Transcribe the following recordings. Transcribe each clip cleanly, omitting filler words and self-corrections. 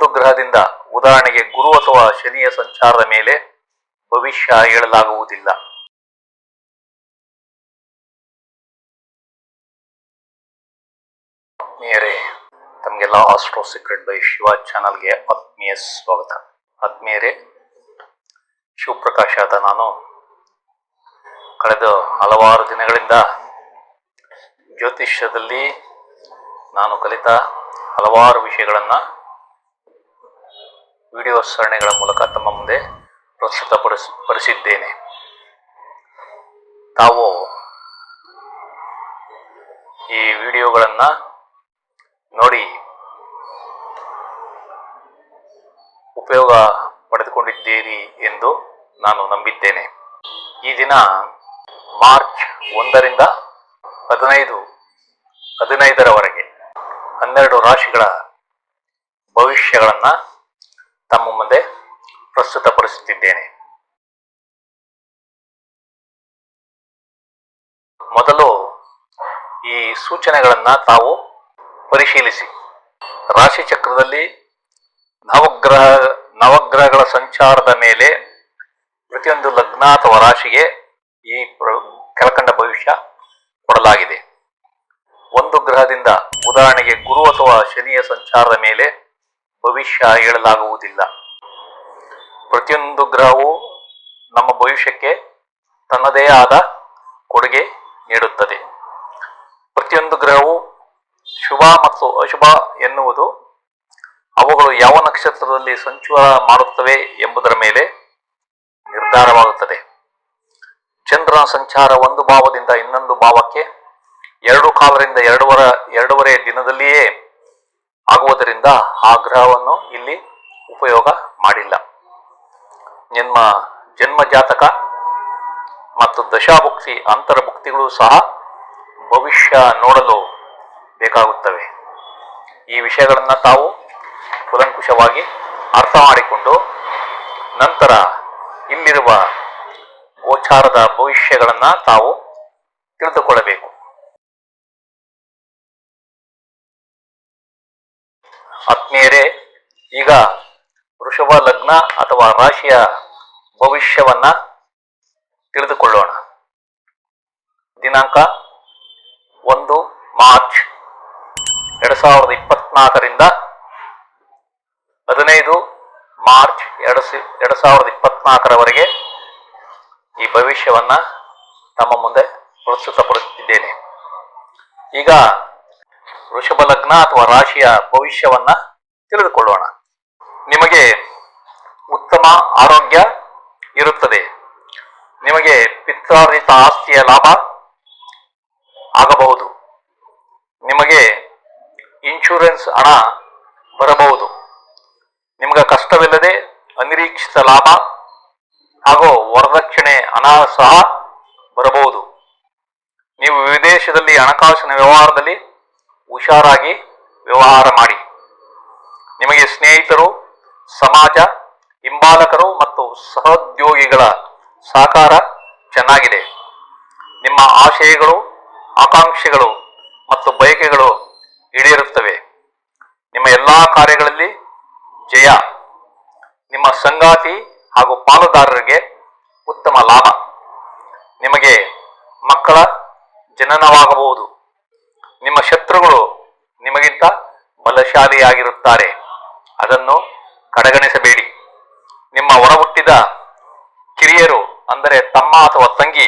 ಒಂದು ಗ್ರಹದಿಂದ ಉದಾಹರಣೆಗೆ ಗುರು ಅಥವಾ ಶನಿಯ ಸಂಚಾರದ ಮೇಲೆ ಭವಿಷ್ಯ ಹೇಳಲಾಗುವುದಿಲ್ಲ. ಆತ್ಮೀಯರೇ, ತಮಗೆಲ್ಲ ಆಸ್ಟ್ರೋ ಸೀಕ್ರೆಟ್ ಬೈ ಶಿವ ಚಾನಲ್ಗೆ ಆತ್ಮೀಯ ಸ್ವಾಗತ. ಆತ್ಮೀಯರೇ, ಶಿವಪ್ರಕಾಶ್ ಆದ ನಾನು ಕಳೆದ ಹಲವಾರು ದಿನಗಳಿಂದ ಜ್ಯೋತಿಷ್ಯದಲ್ಲಿ ನಾನು ಕಲಿತ ಹಲವಾರು ವಿಷಯಗಳನ್ನು ವಿಡಿಯೋ ಸರಣಿಗಳ ಮೂಲಕ ತಮ್ಮ ಮುಂದೆ ಪ್ರಸ್ತುತಪಡಿಸಿದ್ದೇನೆ. ತಾವು ಈ ವಿಡಿಯೋಗಳನ್ನು ನೋಡಿ ಉಪಯೋಗ ಪಡೆದುಕೊಂಡಿದ್ದೀರಿ ಎಂದು ನಾನು ನಂಬಿದ್ದೇನೆ. ಈ ದಿನ ಮಾರ್ಚ್ 1ರಿಂದ 15ರವರೆಗೆ 12 ರಾಶಿಗಳ ಭವಿಷ್ಯಗಳನ್ನು ತಮ್ಮ ಮುಂದೆ ಪ್ರಸ್ತುತಪಡಿಸುತ್ತಿದ್ದೇನೆ. ಮೊದಲು ಈ ಸೂಚನೆಗಳನ್ನು ತಾವು ಪರಿಶೀಲಿಸಿ. ರಾಶಿ ಚಕ್ರದಲ್ಲಿ ನವಗ್ರಹಗಳ ಸಂಚಾರದ ಮೇಲೆ ಪ್ರತಿಯೊಂದು ಲಗ್ನ ಅಥವಾ ರಾಶಿಗೆ ಈ ಕೆಳಕಂಡ ಭವಿಷ್ಯ ಕೊಡಲಾಗಿದೆ. ಒಂದು ಗ್ರಹದಿಂದ ಉದಾಹರಣೆಗೆ ಗುರು ಅಥವಾ ಶನಿಯ ಸಂಚಾರದ ಮೇಲೆ ಭವಿಷ್ಯ ಹೇಳಲಾಗುವುದಿಲ್ಲ. ಪ್ರತಿಯೊಂದು ಗ್ರಹವು ನಮ್ಮ ಭವಿಷ್ಯಕ್ಕೆ ತನ್ನದೇ ಆದ ಕೊಡುಗೆ ನೀಡುತ್ತದೆ. ಪ್ರತಿಯೊಂದು ಗ್ರಹವು ಶುಭ ಮತ್ತು ಅಶುಭ ಎನ್ನುವುದು ಅವುಗಳು ಯಾವ ನಕ್ಷತ್ರದಲ್ಲಿ ಸಂಚಾರ ಮಾಡುತ್ತವೆ ಎಂಬುದರ ಮೇಲೆ ನಿರ್ಧಾರವಾಗುತ್ತದೆ. ಚಂದ್ರನ ಸಂಚಾರ ಒಂದು ಭಾವದಿಂದ ಇನ್ನೊಂದು ಭಾವಕ್ಕೆ 2 ಕಾಲರಿಂದ 2.5 ದಿನದಲ್ಲಿಯೇ ಆಗುವುದರಿಂದ ಆ ಗ್ರಹವನ್ನು ಇಲ್ಲಿ ಉಪಯೋಗ ಮಾಡಿಲ್ಲ. ನಿಮ್ಮ ಜನ್ಮ ಜಾತಕ ಮತ್ತು ದಶಾಭುಕ್ತಿ ಅಂತರ್ಭುಕ್ತಿಗಳು ಸಹ ಭವಿಷ್ಯ ನೋಡಲು ಬೇಕಾಗುತ್ತವೆ. ಈ ವಿಷಯಗಳನ್ನು ತಾವು ಕೂಲಂಕುಷವಾಗಿ ಅರ್ಥ ಮಾಡಿಕೊಂಡು ನಂತರ ಇಲ್ಲಿರುವ ಗೋಚಾರದ ಭವಿಷ್ಯಗಳನ್ನು ತಾವು ತಿಳಿದುಕೊಳ್ಳಬೇಕು. ಆತ್ಮೀಯರೇ, ಈಗ ವೃಷಭ ಲಗ್ನ ಅಥವಾ ರಾಶಿಯ ಭವಿಷ್ಯವನ್ನ ತಿಳಿದುಕೊಳ್ಳೋಣ. ದಿನಾಂಕ 1 ಮಾರ್ಚ್ 2024ರಿಂದ 15 ಮಾರ್ಚ್ 2024ರವರೆಗೆ ಈ ಭವಿಷ್ಯವನ್ನ ತಮ್ಮ ಮುಂದೆ ಪ್ರಸ್ತುತಪಡಿಸುತ್ತಿದ್ದೇನೆ. ಈಗ ವೃಷಭ ಲಗ್ನ ಅಥವಾ ರಾಶಿಯ ಭವಿಷ್ಯವನ್ನ ತಿಳಿದುಕೊಳ್ಳೋಣ. ನಿಮಗೆ ಉತ್ತಮ ಆರೋಗ್ಯ ಇರುತ್ತದೆ. ನಿಮಗೆ ಪಿತ್ರಾರ್ಜಿತ ಆಸ್ತಿಯ ಲಾಭ ಆಗಬಹುದು. ನಿಮಗೆ ಇನ್ಶೂರೆನ್ಸ್ ಹಣ ಬರಬಹುದು. ನಿಮಗೆ ಕಷ್ಟವಿಲ್ಲದೆ ಅನಿರೀಕ್ಷಿತ ಲಾಭ ಹಾಗೂ ವರದಕ್ಷಿಣೆ ಹಣ ಸಹ ಬರಬಹುದು. ನೀವು ವಿದೇಶದಲ್ಲಿ ಹಣಕಾಸಿನ ವ್ಯವಹಾರದಲ್ಲಿ ಹುಷಾರಾಗಿ ವ್ಯವಹಾರ ಮಾಡಿ. ನಿಮಗೆ ಸ್ನೇಹಿತರು, ಸಮಾಜ, ಹಿಂಬಾಲಕರು ಮತ್ತು ಸಹೋದ್ಯೋಗಿಗಳ ಸಹಕಾರ ಚೆನ್ನಾಗಿದೆ. ನಿಮ್ಮ ಆಶಯಗಳು, ಆಕಾಂಕ್ಷೆಗಳು ಮತ್ತು ಬಯಕೆಗಳು ಈಡೇರುತ್ತವೆ. ನಿಮ್ಮ ಎಲ್ಲಾ ಕಾರ್ಯಗಳಲ್ಲಿ ಜಯ. ನಿಮ್ಮ ಸಂಗಾತಿ ಹಾಗೂ ಪಾಲುದಾರರಿಗೆ ಉತ್ತಮ ಲಾಭ. ನಿಮಗೆ ಮಕ್ಕಳ ಜನನವಾಗಬಹುದು. ನಿಮ್ಮ ಶತ್ರುಗಳು ನಿಮಗಿಂತ ಬಲಶಾಲಿಯಾಗಿರುತ್ತಾರೆ. ಅದನ್ನು ಕಡೆಗಣಿಸಬೇಡಿ. ನಿಮ್ಮ ಹೊರಹುಟ್ಟಿದ ಕಿರಿಯರು ಅಂದರೆ ತಮ್ಮ ಅಥವಾ ತಂಗಿ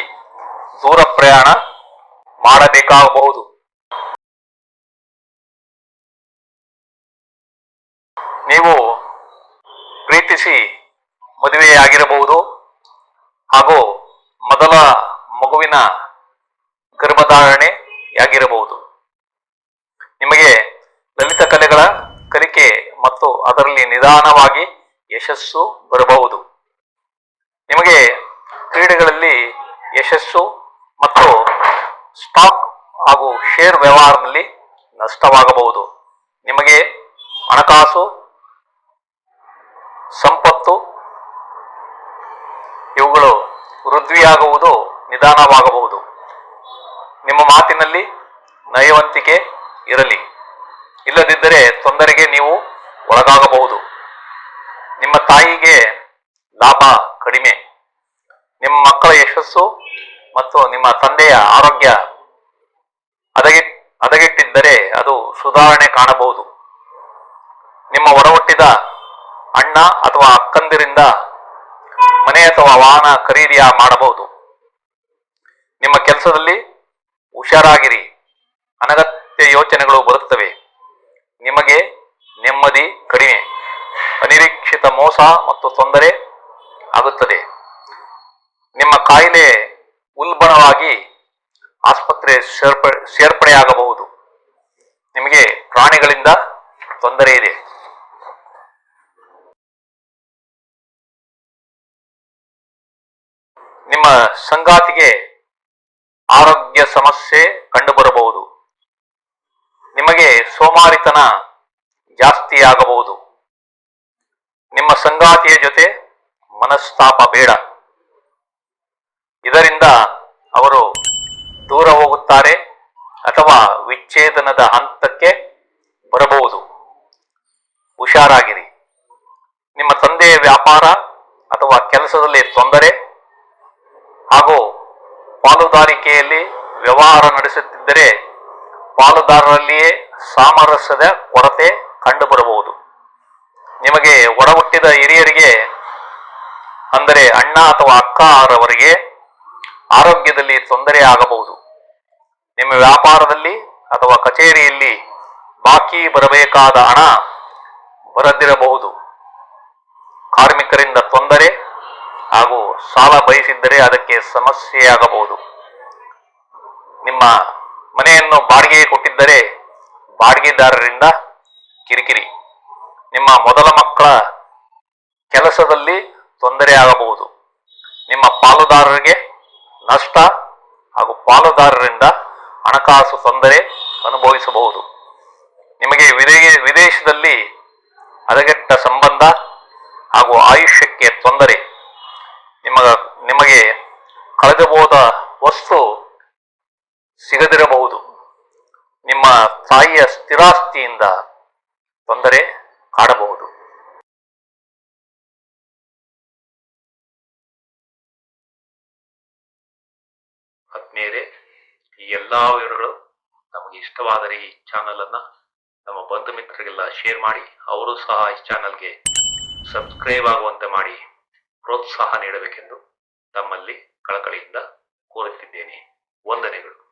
ದೂರ ಪ್ರಯಾಣ ಮಾಡಬೇಕಾಗಬಹುದು. ನೀವು ಪ್ರೀತಿಸಿ ಮದುವೆಯಾಗಿರಬಹುದು ಹಾಗೂ ಮೊದಲ ಮಗುವಿನ ಗರ್ಭಧಾರಣೆಯಾಗಿರಬಹುದು. ನಿಮಗೆ ಲಲಿತ ಕಲೆಗಳ ಕಲಿಕೆ ಮತ್ತು ಅದರಲ್ಲಿ ನಿಧಾನವಾಗಿ ಯಶಸ್ಸು ಬರಬಹುದು. ನಿಮಗೆ ಕ್ರೀಡೆಗಳಲ್ಲಿ ಯಶಸ್ಸು ಮತ್ತು ಸ್ಟಾಕ್ ಹಾಗೂ ಶೇರ್ ವ್ಯವಹಾರದಲ್ಲಿ ನಷ್ಟವಾಗಬಹುದು. ನಿಮಗೆ ಹಣಕಾಸು ಸಂಪತ್ತು ಇವುಗಳು ವೃದ್ಧಿಯಾಗುವುದು ನಿಧಾನವಾಗಬಹುದು. ನಿಮ್ಮ ಮಾತಿನಲ್ಲಿ ನಯವಂತಿಕೆ ಇರಲಿ. ಇಲ್ಲದಿದ್ದರೆ ತೊಂದರೆಗೆ ನೀವು ಒಳಗಾಗಬಹುದು. ನಿಮ್ಮ ತಾಯಿಗೆ ಲಾಭ ಕಡಿಮೆ. ನಿಮ್ಮ ಮಕ್ಕಳ ಯಶಸ್ಸು ಮತ್ತು ನಿಮ್ಮ ತಂದೆಯ ಆರೋಗ್ಯ ಹದಗೆಟ್ಟಿದ್ದರೆ ಅದು ಸುಧಾರಣೆ ಕಾಣಬಹುದು. ನಿಮ್ಮ ಒಡಹುಟ್ಟಿದ ಅಣ್ಣ ಅಥವಾ ಅಕ್ಕಂದಿರಿಂದ ಮನೆ ಅಥವಾ ವಾಹನ ಖರೀದಿಯ ಮಾಡಬಹುದು. ನಿಮ್ಮ ಕೆಲಸದಲ್ಲಿ ಹುಷಾರಾಗಿರಿ, ಅನಗತ್ಯ ಯೋಚನೆಗಳು ಬರುತ್ತವೆ. ನಿಮಗೆ ನೆಮ್ಮದಿ ಕಡಿಮೆ, ಅನಿರೀಕ್ಷಿತ ಮೋಸ ಮತ್ತು ತೊಂದರೆ ಆಗುತ್ತದೆ. ನಿಮ್ಮ ಕಾಯಿಲೆ ಉಲ್ಬಣವಾಗಿ ಆಸ್ಪತ್ರೆ ಸೇರ್ಪಡೆಯಾಗಬಹುದು. ನಿಮಗೆ ಪ್ರಾಣಿಗಳಿಂದ ತೊಂದರೆ ಇದೆ. ನಿಮ್ಮ ಸಂಗಾತಿಗೆ ಆರೋಗ್ಯ ಸಮಸ್ಯೆ ಕಂಡುಬರಬಹುದು. ನಿಮಗೆ ಸೋಮಾರಿತನ ಜಾಸ್ತಿಯಾಗಬಹುದು. ನಿಮ್ಮ ಸಂಗಾತಿಯ ಜೊತೆ ಮನಸ್ತಾಪ ಬೇಡ. ಇದರಿಂದ ಅವರು ದೂರ ಹೋಗುತ್ತಾರೆ ಅಥವಾ ವಿಚ್ಛೇದನದ ಹಂತಕ್ಕೆ ಬರಬಹುದು. ಹುಷಾರಾಗಿರಿ. ನಿಮ್ಮ ತಂದೆಯ ವ್ಯಾಪಾರ ಅಥವಾ ಕೆಲಸದಲ್ಲಿ ತೊಂದರೆ ಹಾಗೂ ಪಾಲುದಾರಿಕೆಯಲ್ಲಿ ವ್ಯವಹಾರ ನಡೆಸುತ್ತಿದ್ದರೆ ಪಾಲುದಾರರಲ್ಲಿಯೇ ಸಾಮರಸ್ಯದ ಕೊರತೆ ಕಂಡುಬರಬಹುದು. ನಿಮಗೆ ಒಡಹುಟ್ಟಿದ ಹಿರಿಯರಿಗೆ ಅಂದರೆ ಅಣ್ಣ ಅಥವಾ ಅಕ್ಕರವರಿಗೆ ಆರೋಗ್ಯದಲ್ಲಿ ತೊಂದರೆ ಆಗಬಹುದು. ನಿಮ್ಮ ವ್ಯಾಪಾರದಲ್ಲಿ ಅಥವಾ ಕಚೇರಿಯಲ್ಲಿ ಬಾಕಿ ಬರಬೇಕಾದ ಹಣ ಬರದಿರಬಹುದು. ಕಾರ್ಮಿಕರಿಂದ ತೊಂದರೆ ಹಾಗೂ ಸಾಲ ಬಯಸಿದ್ದರೆ ಅದಕ್ಕೆ ಸಮಸ್ಯೆಯಾಗಬಹುದು. ನಿಮ್ಮ ಮನೆಯನ್ನು ಬಾಡಿಗೆಗೆ ಕೊಟ್ಟಿದ್ದರೆ ಬಾಡಿಗೆದಾರರಿಂದ ಕಿರಿಕಿರಿ. ನಿಮ್ಮ ಮೊದಲ ಮಕ್ಕಳ ಕೆಲಸದಲ್ಲಿ ತೊಂದರೆ ಆಗಬಹುದು. ನಿಮ್ಮ ಪಾಲುದಾರರಿಗೆ ನಷ್ಟ ಹಾಗೂ ಪಾಲುದಾರರಿಂದ ಹಣಕಾಸು ತೊಂದರೆ ಅನುಭವಿಸಬಹುದು. ನಿಮಗೆ ವಿದೇಶದಲ್ಲಿ ಹದಗೆಟ್ಟ ಸಂಬಂಧ ಹಾಗೂ ಆಯುಷ್ಯಕ್ಕೆ ತೊಂದರೆ. ನಿಮಗೆ ಕಳೆದುಹೋದ ವಸ್ತು ಸಿಗದಿರಬಹುದು. ನಿಮ್ಮ ತಾಯಿಯ ಸ್ಥಿರಾಸ್ತಿಯಿಂದ ತೊಂದರೆ ಕಾಡಬಹುದು. ಆತ್ಮೀಯರೇ, ಈ ಎಲ್ಲಾ ವಿವರಗಳು ನಮಗೆ ಇಷ್ಟವಾದರೆ ಈ ಚಾನಲ್ ಅನ್ನ ನಮ್ಮ ಬಂಧು ಮಿತ್ರರಿಗೆಲ್ಲ ಶೇರ್ ಮಾಡಿ, ಅವರು ಸಹ ಈ ಚಾನಲ್ಗೆ ಸಬ್ಸ್ಕ್ರೈಬ್ ಆಗುವಂತೆ ಮಾಡಿ ಪ್ರೋತ್ಸಾಹ ನೀಡಬೇಕೆಂದು ತಮ್ಮಲ್ಲಿ ಕಳಕಳಿಯಿಂದ ಕೋರುತ್ತಿದ್ದೇನೆ. ವಂದನೆಗಳು.